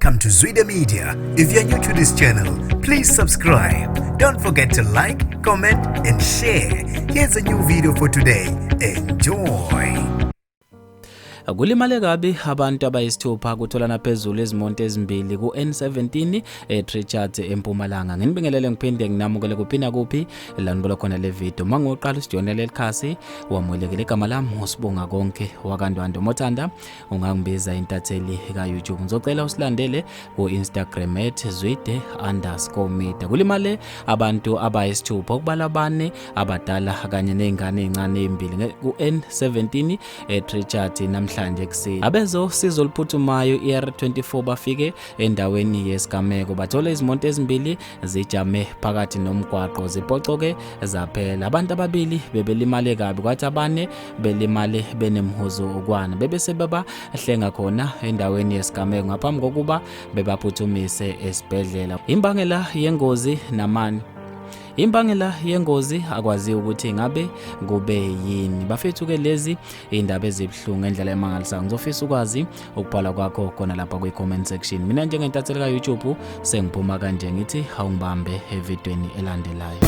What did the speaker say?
Welcome to Zwida Media. If you're new to this channel, please subscribe. Don't forget to like, comment and share. Here's a new video for today. Enjoy. Kulimale kabi abantu abayisithupha kutholana phezulu ezimonto ezimbili ku N17 eTrichards eMpumalanga. Nginibingelele ngiphinde nginamukele kuphina kuphi lanibona khona le video. Mangoqala usidionele likhasi wamulekele igama lami usibonga konke wakandwando Mothanda. Ungangibiza intatheli ka YouTube. Ngizocela usilandele ku Instagram @zwide_media. Kulimale abantu abayisithupha ukubala bane abadala kanye nezingane ezincane ezimbili ku N17 eTrichards namhlanje ekseni. Abezo sizo liphuthumayo iR24 bafike endaweni yesigameko bathola izimoto ezimbili zijame phakathi nomgwaqo zipocoke zaphela. Abantu ababili bebelimale kabi kwathi abane belimale benemhuzo ukwana bebese baba hlenga khona endaweni yesigameko ngaphambi kokuba bebaphuthumise esibhedlela. Imbangela yengozi namani Imbangela yengozi akwazi ukuthi ngabe kube yini. Bafethu ke lezi indaba ezibhlungu endlela emangalisayo. Ngizofisa ukwazi ukubhala kwakho khona lapha kwi comment section. Mina njengentatheli ka YouTube sengiphuma kanje ngithi awungibambe evidweni elandelayo.